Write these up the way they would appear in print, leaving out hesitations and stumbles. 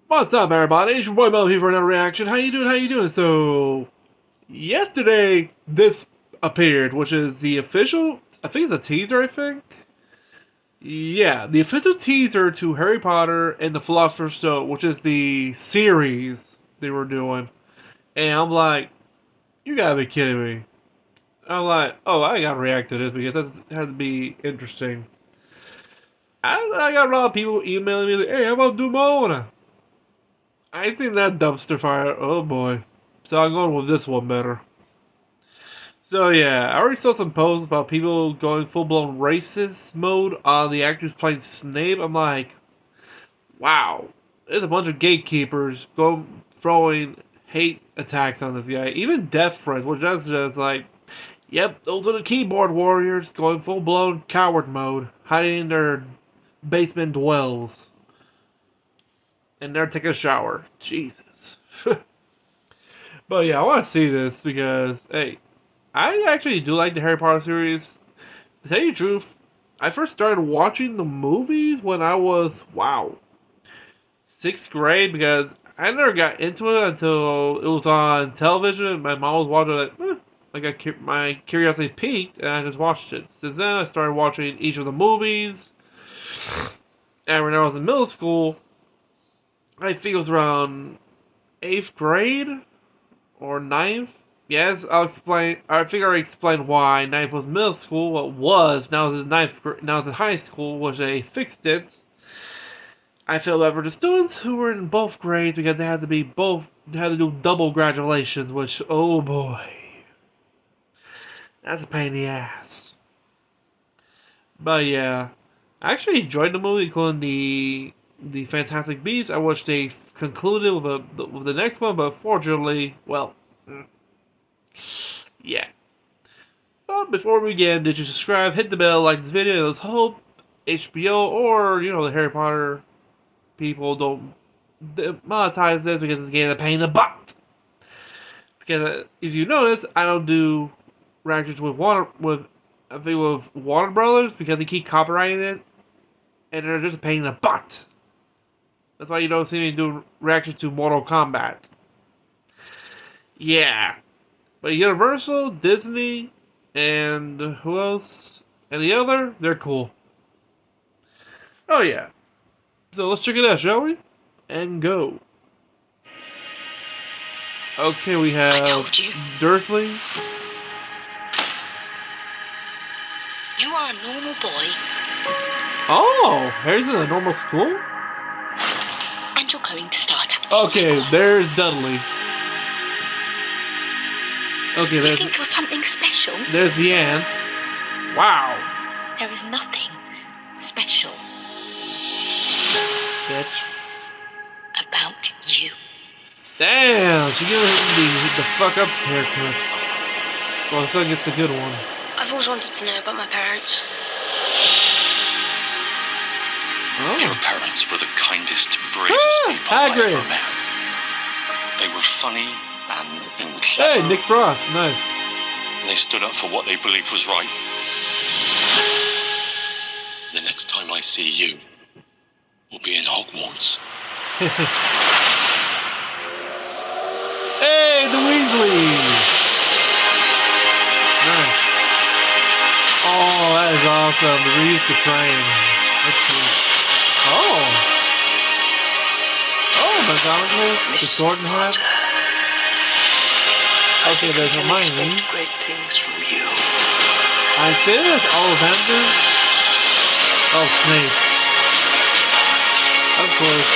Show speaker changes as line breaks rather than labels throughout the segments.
What's up, everybody? It's your boy Mel here for another reaction. How you doing? How you doing? So, yesterday this appeared, which is the official. I think it's a teaser. I think. Yeah, the official teaser to Harry Potter and the Philosopher's Stone, which is the series they were doing. And I'm like, you gotta be kidding me. I'm like, oh, I gotta react to this because that has to be interesting. I got a lot of people emailing me like, hey, how about Dumona? I think that dumpster fire. Oh boy. So I'm going with this one better. So yeah, I already saw some posts about people going full blown racist mode on the actors playing Snape. I'm like, wow, there's a bunch of gatekeepers going throwing hate attacks on this guy, even death threats, which is just like, yep, those are the keyboard warriors going full blown coward mode, hiding in their basement dwells, and they're taking a shower. Jesus. But yeah, I want to see this because hey, I actually do like the Harry Potter series. To tell you the truth, I first started watching the movies when I was, wow, sixth grade because I never got into it until it was on television. My mom was watching it. My curiosity peaked and I just watched it. Since then, I started watching each of the movies. And when I was in middle school, I think it was around eighth grade or ninth. Yes, I'll explain. I think I already explained why ninth was middle school. What was now is ninth. Now it's in high school, which they fixed it. I feel bad for the students who were in both grades because they had to be both. They had to do double graduations, which oh boy, that's a pain in the ass. But yeah, I actually enjoyed the movie, including the Fantastic Beasts. I wish they concluded with the next one, but fortunately, well, yeah. But before we begin, did you subscribe, hit the bell, like this video, and let's hope HBO or, the Harry Potter people don't monetize this because it's getting a pain in the butt. Because if you notice, I don't do reactions with Warner Brothers because they keep copyrighting it, and they're just a pain in the butt. That's why you don't see me do reactions to Mortal Kombat. Yeah. But Universal, Disney, and who else? And the other, they're cool. Oh yeah. So let's check it out, shall we? And go. Okay, we have
I told you.
Dursley.
You are a normal boy.
Oh, Harry's in a normal school?
And you're going to start acting
Okay,
like one.
there's Dudley. Okay,
You think you're something special?
there's the ant. Wow.
There is nothing special
Bitch.
about you.
Damn, she gave him the fuck up haircut. Well, the son gets a good one.
I've always wanted to know about my parents.
Oh.
Your parents were the kindest, bravest people
Hagrid.
I ever met. They were funny and
Hey,
clever.
Nick Frost, nice.
They stood up for what they believed was right. The next time I see you, we'll be in Hogwarts.
Hey, the Weasleys! Nice. Oh, that is awesome. The reuse the train. That's cool. Oh. Oh, McGonagall, the sword and hat. Okay, there's Hermione.
Great things from you.
I finished Ollivander. Oh, Snape. Of course.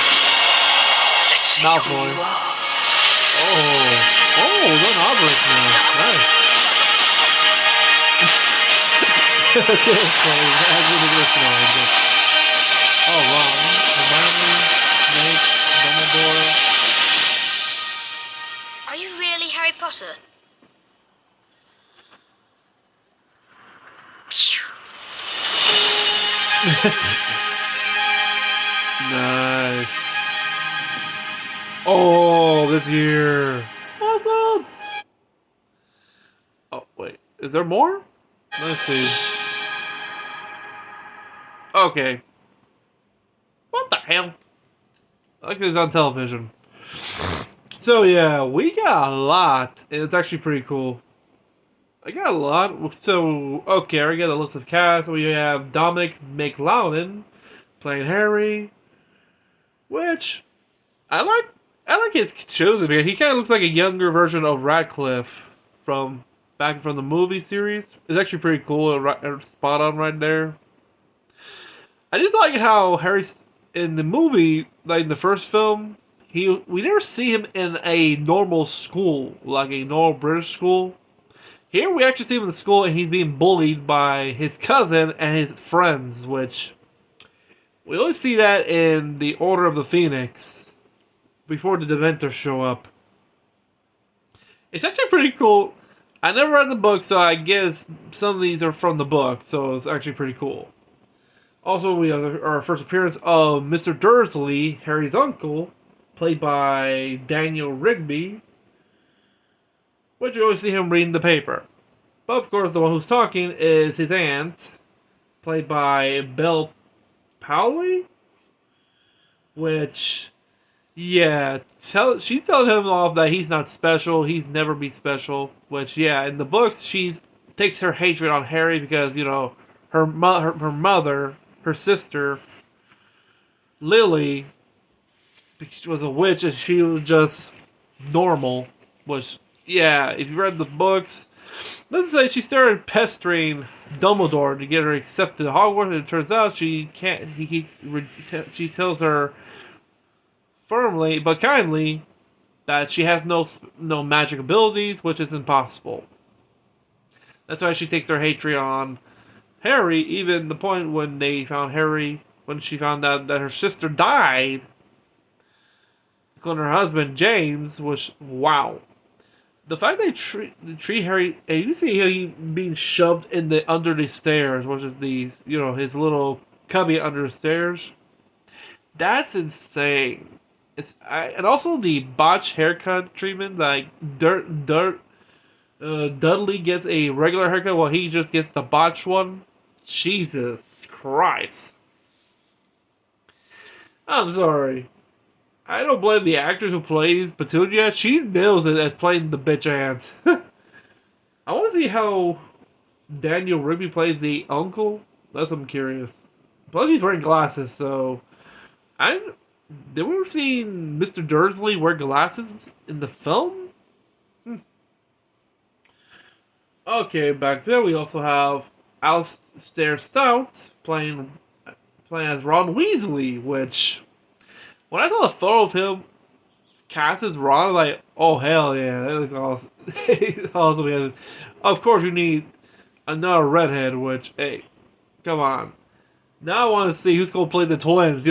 Let's see
Malfoy.
who you are.
Oh, they're an Albrecht now. Nice. Okay, that's funny. That's ridiculous now. Oh, Ron, Hermione, Snape, Dumbledore.
Are you really Harry Potter?
Nice. Oh, this year. Awesome. Oh, wait. Is there more? Let's see. Okay. What the hell? like it's on television. So yeah, we got a lot, and it's actually pretty cool. I got a lot. So okay, I got the list of cast. We have Dominic McLaughlin playing Harry, which I like. I like his chosen because he kind of looks like a younger version of Radcliffe from back from the movie series. It's actually pretty cool and spot on right there. I just like how Harry's in the movie, like in the first film, we never see him in a normal school, like a normal British school. Here we actually see him in the school and he's being bullied by his cousin and his friends, which we only see that in the Order of the Phoenix before the Dementors show up. It's actually pretty cool. I never read the book, so I guess some of these are from the book, so it's actually pretty cool. Also, we have our first appearance of Mr. Dursley, Harry's uncle, played by Daniel Rigby, which you always see him reading the paper. But of course, the one who's talking is his aunt, played by Belle Powley, which, yeah, she's telling him off that he's not special, he's never be special. Which, yeah, in the books, she takes her hatred on Harry because her mother, her sister, Lily, was a witch and she was just normal. Which, yeah, if you read the books, let's say she started pestering Dumbledore to get her accepted to Hogwarts, and it turns out she can't. She tells her firmly but kindly that she has no magic abilities, which is impossible. That's why she takes her hatred on Harry, even the point when they found Harry, when she found out that her sister died, including her husband James, was wow. The fact they treat Harry, and you see he being shoved in the under the stairs, which is his little cubby under the stairs. That's insane. And also the botch haircut treatment, like Dudley gets a regular haircut while he just gets the botched one. Jesus Christ. I'm sorry. I don't blame the actor who plays Petunia. She nails it as playing the bitch aunt. I want to see how Daniel Rigby plays the uncle. That's what I'm curious. Plus, he's wearing glasses, so did we ever see Mr. Dursley wear glasses in the film? Okay, back there we also have Alistair Stout playing as Ron Weasley, which when I saw the photo of him cast as Ron, I was like, oh hell yeah, that looks awesome. Awesome. Of course, you need another redhead, which, hey, come on. Now I want to see who's going to play the twins,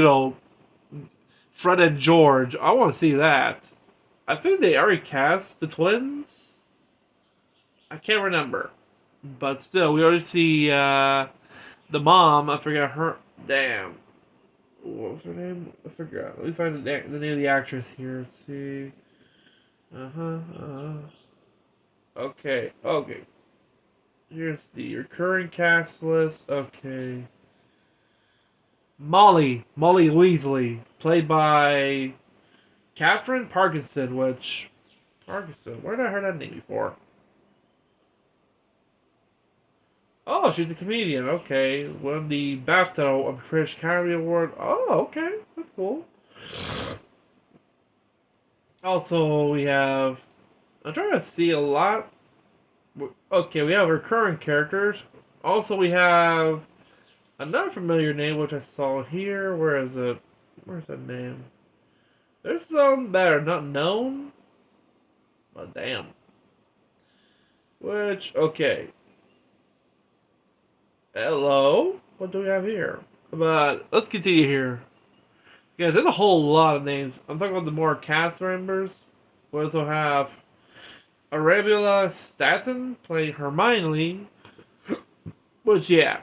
Fred and George. I want to see that. I think they already cast the twins. I can't remember. But still, we already see the mom. I forgot her. Damn. What was her name? I forgot. Let me find the name of the actress here. Let's see. Okay. Here's the recurring cast list. Okay. Molly Weasley, played by Catherine Parkinson, where did I heard that name before? Oh, she's a comedian. Okay, won the BAFTA of British Academy Award. Oh, okay, that's cool. Also, we have. I'm trying to see a lot. Okay, we have recurring characters. Also, we have another familiar name, which I saw here. Where is it? Where's that name? There's some that are not known. But damn. Okay. Hello? What do we have here? But let's continue here. Guys, there's a whole lot of names. I'm talking about the more cast members. We also have Arabella Staten playing Hermione. Which, yeah.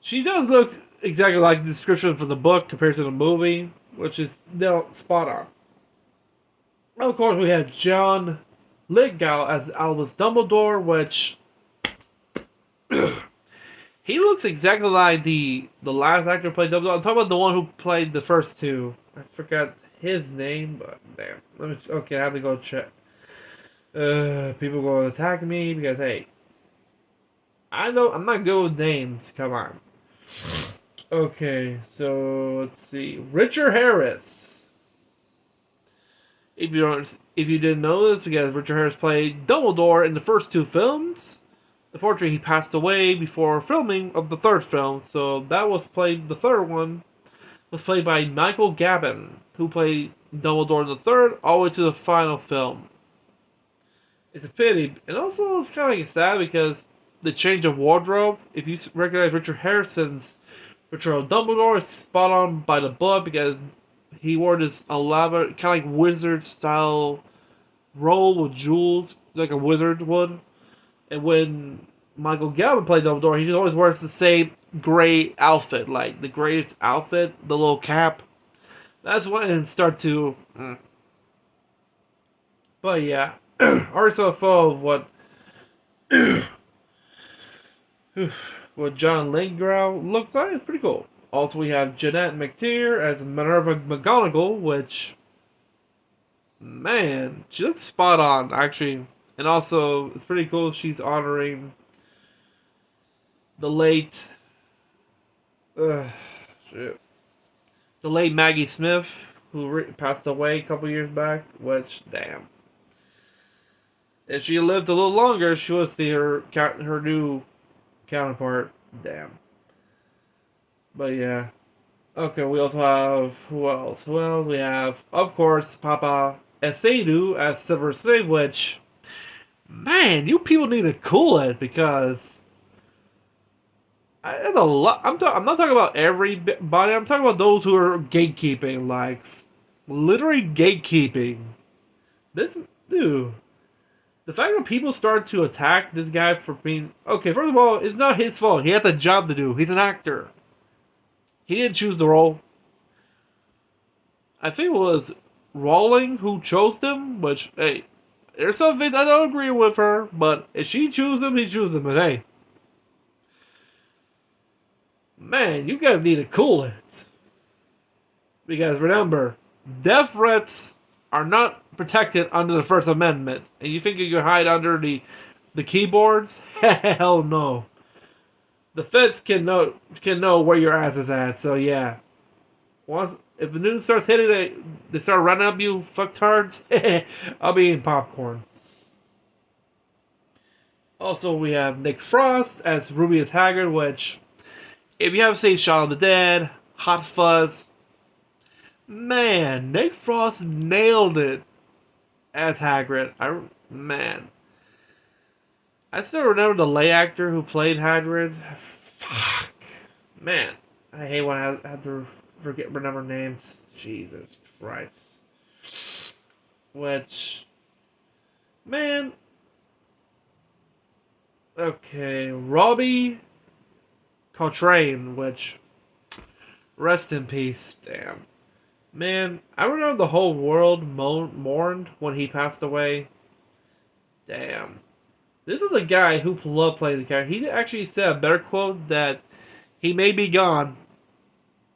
She does look exactly like the description for the book compared to the movie, which is spot on. Of course, we have John Lithgow as Albus Dumbledore, which he looks exactly like the last actor who played Dumbledore. I'm talking about the one who played the first two. I forgot his name, but damn. Let me. Okay, I have to go check. People going to attack me because hey, I know I'm not good with names. Come on. Okay, so let's see. Richard Harris. If you don't, if you didn't know this, because Richard Harris played Dumbledore in the first two films. Unfortunately, he passed away before filming of the third film. So that was played. The third one was played by Michael Gambon, who played Dumbledore in the third, all the way to the final film. It's a pity, and also it's kind of like sad because the change of wardrobe. If you recognize Richard Harrison's portrayal of Dumbledore, it's spot on by the book because he wore this elaborate, kind of like wizard style robe with jewels, like a wizard would. And when Michael Gambon played Dumbledore, he always wears the same gray outfit, like the greatest outfit, the little cap. That's when it started to. But yeah, already saw a photo of what John Lithgow looks like. It's pretty cool. Also, we have Jeanette McTeer as Minerva McGonagall, which, man, she looks spot on, actually. And also, it's pretty cool. She's honoring the late, shit, the late Maggie Smith, who passed away a couple years back. Which, damn, if she lived a little longer, she would see her new counterpart. Damn. But yeah. Okay, we also have who else? Well, we have of course Papa Esedu as Silver Snape, which, man, you people need to cool it because it's a lot. I'm not talking about everybody. I'm talking about those who are gatekeeping, like literally gatekeeping. This dude. The fact that people start to attack this guy for being okay, first of all, it's not his fault. He had the job to do. He's an actor. He didn't choose the role. I think it was Rowling who chose him, which, hey, there's some things I don't agree with her, but if she chooses him, he chooses him. But hey, man, you guys need to cool it. Because remember, death threats are not protected under the First Amendment. And you think you can hide under the keyboards? Hell no. The feds can know where your ass is at. So yeah, once if the news starts hitting it, they start running up you fucktards. I'll be eating popcorn. Also, we have Nick Frost as Rubius Haggard, which, if you haven't seen Shaun of the Dead, Hot Fuzz, man, Nick Frost nailed it as Hagrid. I still remember the lay actor who played Hagrid. Fuck. Man, I hate when I have to remember names. Jesus Christ. Which, man. Okay, Robbie Coltrane, which, rest in peace, damn. Man, I remember the whole world mourned when he passed away. Damn. This is a guy who loved playing the character. He actually said a better quote that he may be gone,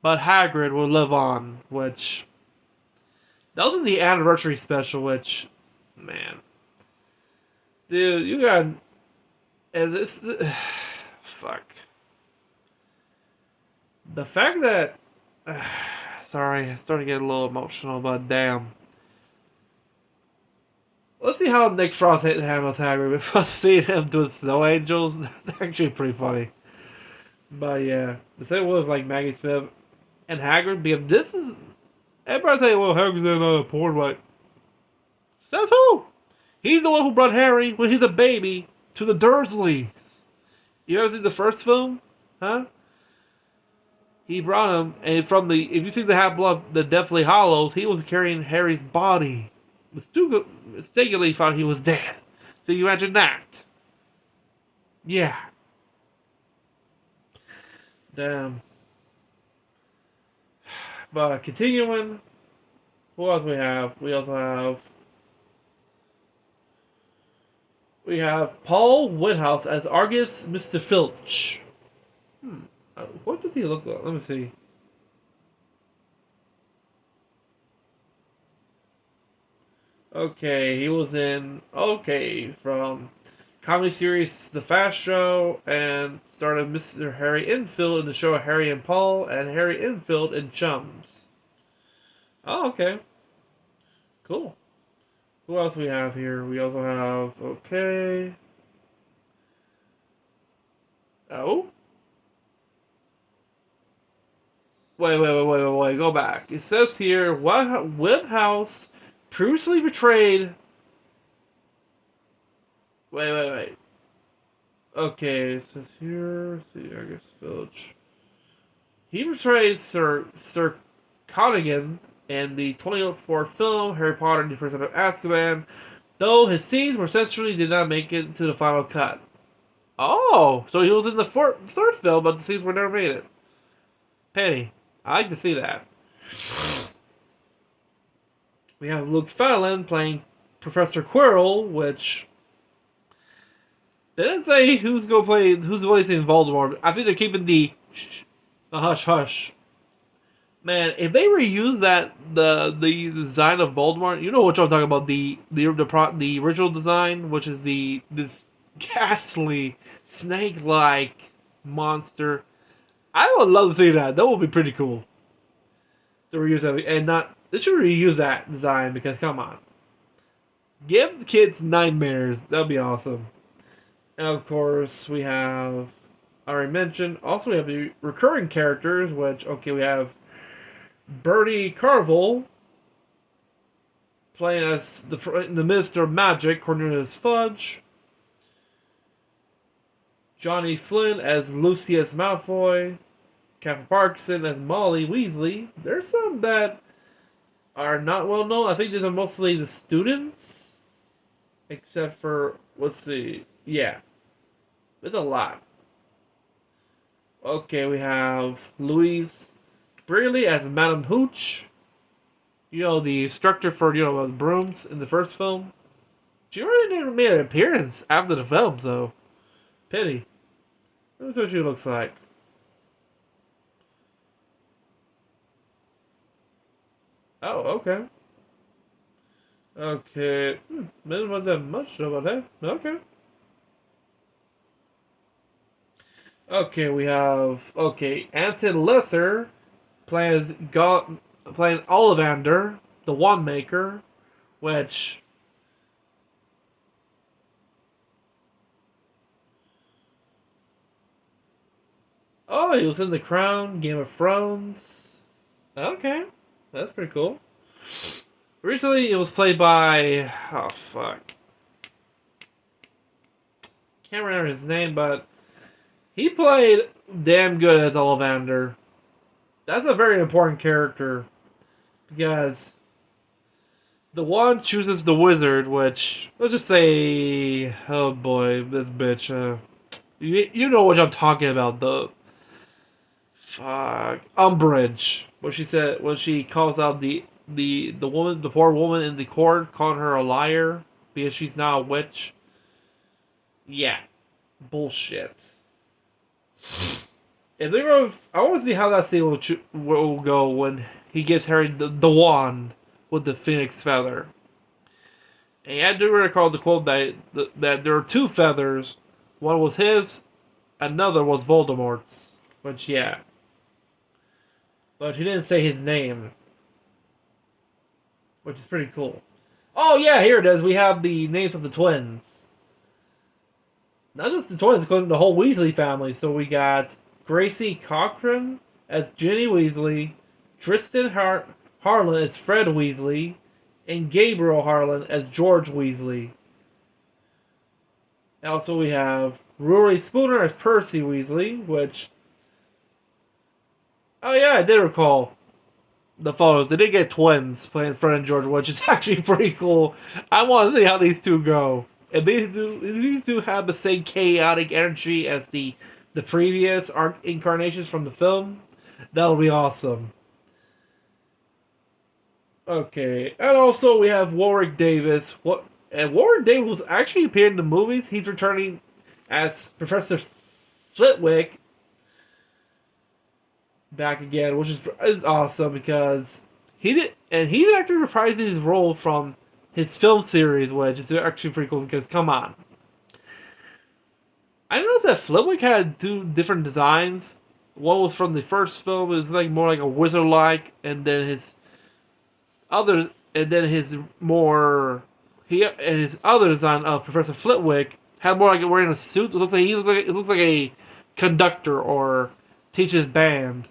but Hagrid will live on, which, that was in the anniversary special, which, man. Dude, you got, and this, fuck. The fact that, sorry, I'm starting to get a little emotional, but damn. Let's see how Nick Frost handles Hagrid before seeing him do Snow Angels. That's actually pretty funny. But yeah, the same was like Maggie Smith and Hagrid, because this is, everybody say, well, Hagrid's in a porn, but says who? He's the one who brought Harry when he's a baby to the Dursleys. You ever seen the first film? Huh? He brought him, and from the, if you see the Half-Blood, the Deathly Hallows, he was carrying Harry's body. Mistakenly thought he was dead. So you imagine that. Yeah. Damn. But continuing, who else we have? We have Paul Whithouse as Argus Mr. Filch. What does he look like? Let me see. Okay, he was in from comedy series The Fast Show and started Mr. Harry Enfield in the show Harry and Paul and Harry Enfield in Chums. Oh, okay. Cool. Who else we have here? We also have Oh? Wait. Go back. It says here, Woodhouse previously betrayed. Wait. Okay, it says here. Let's see, I guess Village. He portrayed Sir Conigan in the 2004 film Harry Potter and the Prisoner of Azkaban, though his scenes were essentially did not make it to the final cut. Oh, so he was in the third film, but the scenes were never made it. Penny, I like to see that. We have Luke Fallon playing Professor Quirrell, which they didn't say who's voicing Voldemort. I think they're keeping the hush hush. Man, if they reuse the design of Voldemort, you know what I'm talking about, the original design, which is this ghastly snake-like monster. I would love to see that. That would be pretty cool. To reuse that and not they should reuse that design because come on. Give the kids nightmares. That'd be awesome. And of course we have I already mentioned. Also we have the recurring characters, which we have Bertie Carvel playing as the Minister of Magic, Cornelius Fudge. Johnny Flynn as Lucius Malfoy. Catherine Parkinson as Molly Weasley. There's some that are not well known. I think these are mostly the students. Except for, let's see. Yeah. There's a lot. Okay, we have Louise Brealey as Madame Hooch. You know, the instructor for, the brooms in the first film. She really never made an appearance after the film, though. Pity. That's what she looks like. Oh, okay. Okay. Didn't want that much about that. Okay. Okay, we have Anton Lesser playing Ollivander, the Wand Maker, which he was in The Crown, Game of Thrones. Okay, that's pretty cool. Recently, it was played by can't remember his name, but he played damn good as Ollivander. That's a very important character because the wand chooses the wizard, which let's just say, oh boy, this bitch. You know what I'm talking about, the Umbridge. What she said when she calls out the woman, the poor woman in the court, calling her a liar because she's not a witch. Yeah, bullshit. If they were, I want to see how that scene will go when he gives Harry the wand with the phoenix feather. And I do recall the quote that there are two feathers. One was his, another was Voldemort's. Which, yeah. But he didn't say his name. Which is pretty cool. Oh, yeah, here it is. We have the names of the twins. Not just the twins, including the whole Weasley family. So we got Gracie Cochran as Ginny Weasley, Tristan Harlan as Fred Weasley, and Gabriel Harlan as George Weasley. Also, we have Rory Spooner as Percy Weasley, which... Oh yeah, I did recall the photos. They did get twins playing Fred and George, which is actually pretty cool. I want to see how these two go. If these two have the same chaotic energy as the previous incarnations from the film, that'll be awesome. Okay, and also we have Warwick Davis. Warwick Davis actually appeared in the movies. He's returning as Professor Flitwick back again, which is awesome because he actually reprised his role from his film series, which is actually pretty cool because come on. I noticed that Flitwick had two different designs. One was from the first film, it was like more like a wizard like, and then his more he and his other design of Professor Flitwick had more like wearing a suit. It looks like a conductor or teaches band,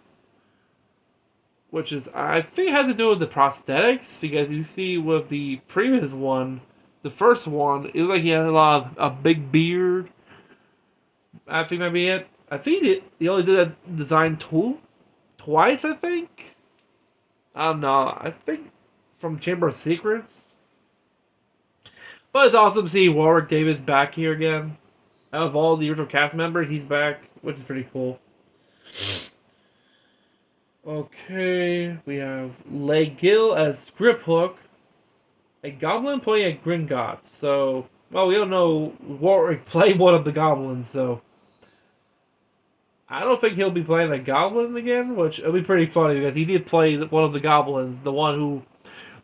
which is I think it has to do with the prosthetics because you see with the previous one, the first one, it looked like he had a big beard. I think that'd be it. I think he only did that design twice. I think. I don't know. I think from Chamber of Secrets. But it's awesome to see Warwick Davis back here again. Out of all the original cast members, he's back, which is pretty cool. Okay, we have Leigh Gill as Griphook, a goblin playing a Gringotts. So, well, we don't know Warwick played one of the goblins, so I don't think he'll be playing a goblin again, which it'll be pretty funny because he did play one of the goblins, the one who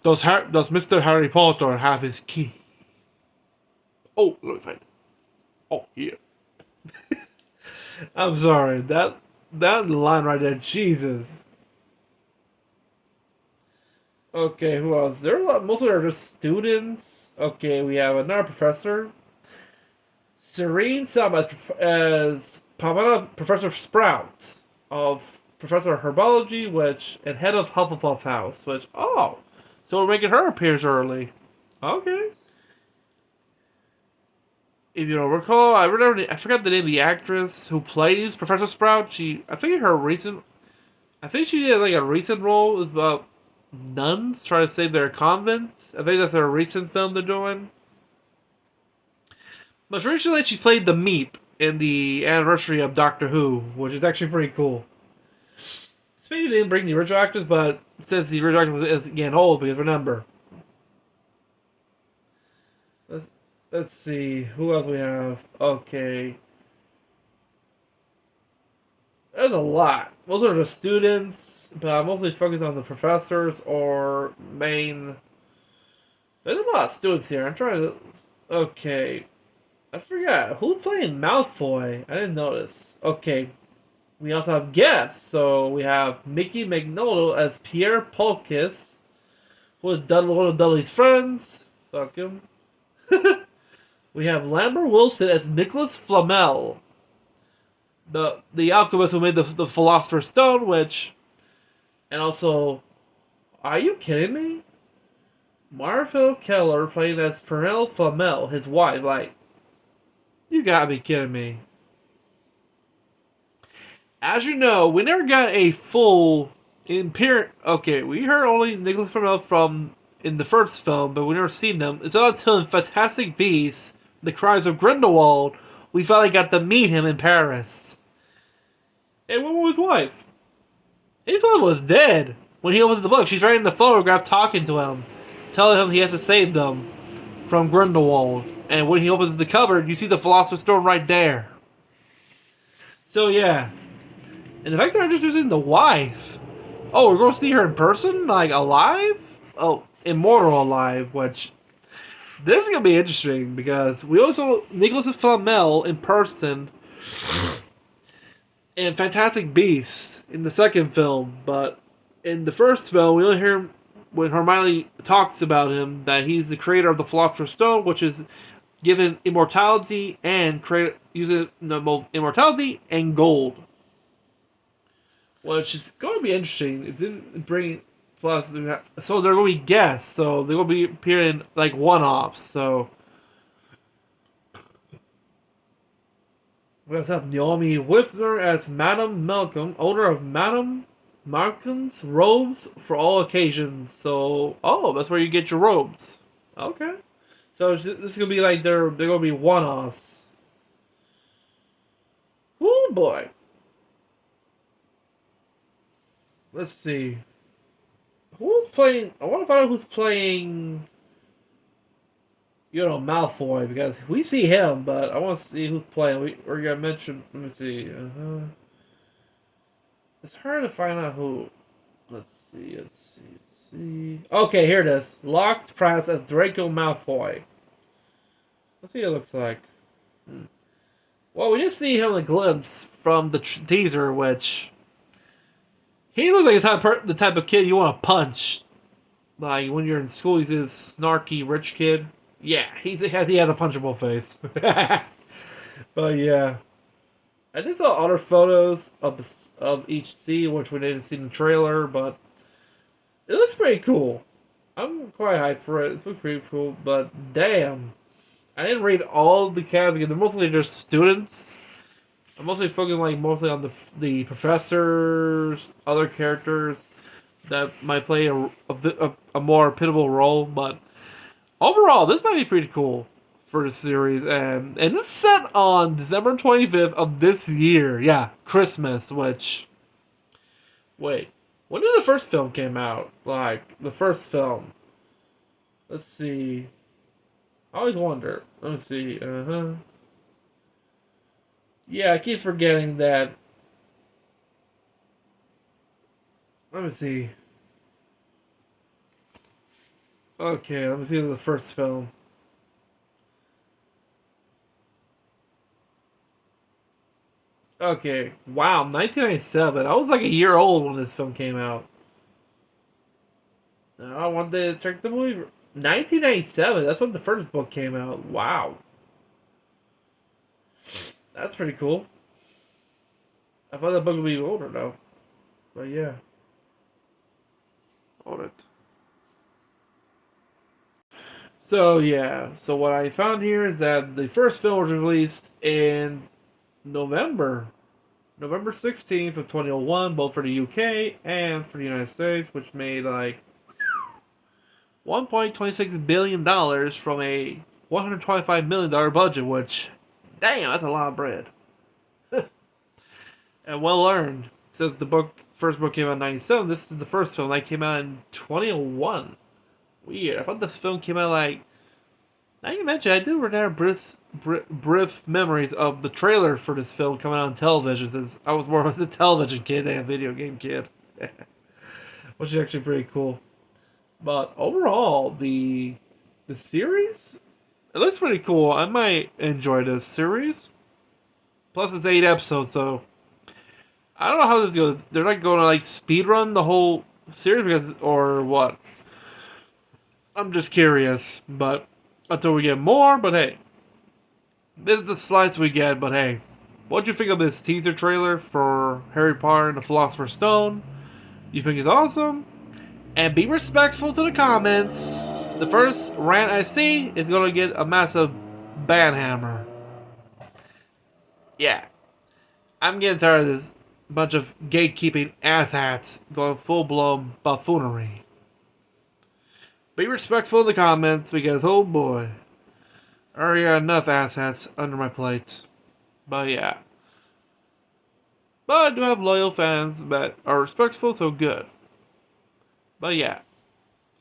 does Mr. Harry Potter have his key. Oh, let me find it. Oh, here. I'm sorry, that line right there, Jesus. Okay, who else? There are a lot. Most of them are just students. Okay, we have another professor. Serene Sub as Pamela Professor Sprout of Professor Herbology, and head of Hufflepuff House. So we're making her appears early. Okay. If you don't recall, I forgot the name of the actress who plays Professor Sprout. I think she did like a recent role about nuns trying to save their convent. I think that's their recent film they're doing. Most recently, she played the Meep in the anniversary of Doctor Who, which is actually pretty cool. Maybe they didn't bring the original actors, but since the original actor is getting old, because remember. Let's see, who else we have? Okay. There's a lot. Most of them are students, but I'm mostly focused on the professors or main. There's a lot of students here. I'm trying to. Okay. I forgot. Who's playing Malfoy? I didn't notice. Okay. We also have guests. So we have Mickey Magnolia as Pierre Polkis, who is one of Dudley's friends. Fuck him. We have Lambert Wilson as Nicholas Flamel, the alchemist who made the Philosopher's Stone, and also, are you kidding me? Marvel Keller playing as Pernell Flamel, his wife. Like, you gotta be kidding me. As you know, we never got a full Okay, we heard only Nicholas Flamel in the first film, but we never seen them. It's not until in Fantastic Beasts: The Crimes of Grindelwald we finally got to meet him in Paris. And what was his wife? His wife was dead. When he opens the book, she's writing the photograph talking to him, telling him he has to save them from Grindelwald. And when he opens the cupboard, you see the Philosopher's Stone right there. So yeah. And the fact that they're introducing the wife. Oh, we're going to see her in person? Like, alive? Oh, immortal alive, which... This is going to be interesting, because we also... Nicholas Flamel in person... in Fantastic Beasts in the second film, but in the first film, we only hear when Hermione talks about him that he's the creator of the Philosopher's Stone, which is given immortality and both immortality and gold, which is going to be interesting. It didn't bring so they're going to be guests, so they're going to be appearing like one-offs. So. We also have Naomi Whitner as Madame Malcolm, owner of Madame Malcolm's robes for all occasions. So, that's where you get your robes. Okay. So this is gonna be like they're gonna be one-offs. Oh boy. Let's see. Who's playing? I want to find out who's playing. Malfoy, because we see him, but I want to see who's playing. We're gonna mention. Let me see. It's hard to find out who. Let's see. see. Okay, here it is. Locke's press as Draco Malfoy. Let's see what it looks like. Well, we just see him in a glimpse from the teaser, which he looks like the type of kid you want to punch. Like when you're in school, he's this snarky rich kid. Yeah, he has a punchable face. But yeah, I did saw other photos of each scene, which we didn't see in the trailer, but it looks pretty cool. I'm quite hyped for it. It looks pretty cool, but damn, I didn't read all the cast because they're mostly just students. I'm mostly focusing mostly on the professors, other characters that might play a more pivotal role, but overall, this might be pretty cool for the series, and this is set on December 25th of this year. Yeah, Christmas. Which, wait, when did the first film came out? Like the first film. Let's see. I always wonder. Let me see. Yeah, I keep forgetting that. Let me see. Okay, let me see the first film. Okay, wow, 1997. I was like a year old when this film came out. I wanted to check the movie. 1997, that's when the first book came out. Wow. That's pretty cool. I thought the book would be older though. But yeah. Hold it. So yeah, so what I found here is that the first film was released in November 16th of 2001, both for the UK and for the United States, which made like $1.26 billion from a $125 million budget, which, damn, that's a lot of bread. And well earned, since the first book came out in 97, this is the first film that came out in 2001. Weird. I thought the film came out like. Now you mentioned, I do remember brief memories of the trailer for this film coming out on television, since I was more of a television kid than a video game kid. Which is actually pretty cool. But overall, the series, it looks pretty cool. I might enjoy this series. Plus, it's 8 episodes, so I don't know how this goes. They're not going to like speedrun the whole series or what. I'm just curious, but until we get more. But hey, this is the slides we get. But hey, what'd you think of this teaser trailer for Harry Potter and the Philosopher's Stone? You think it's awesome? And be respectful to the comments. The first rant I see is gonna get a massive banhammer. Yeah, I'm getting tired of this bunch of gatekeeping asshats going full-blown buffoonery. Be respectful in the comments because, oh boy, I already got enough asshats under my plate. But yeah. But I do have loyal fans that are respectful, so good. But yeah.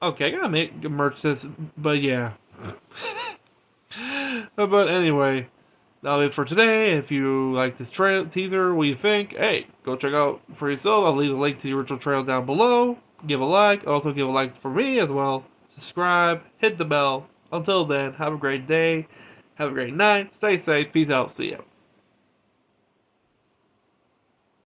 Okay, I gotta merch this, but yeah. But anyway, that'll be it for today. If you like this teaser, what do you think? Hey, go check out for yourself. I'll leave a link to the original trailer down below. Give a like. Also give a like for me as well. Subscribe. Hit the bell. Until then, have a great day. Have a great night. Stay safe. Peace out. See ya.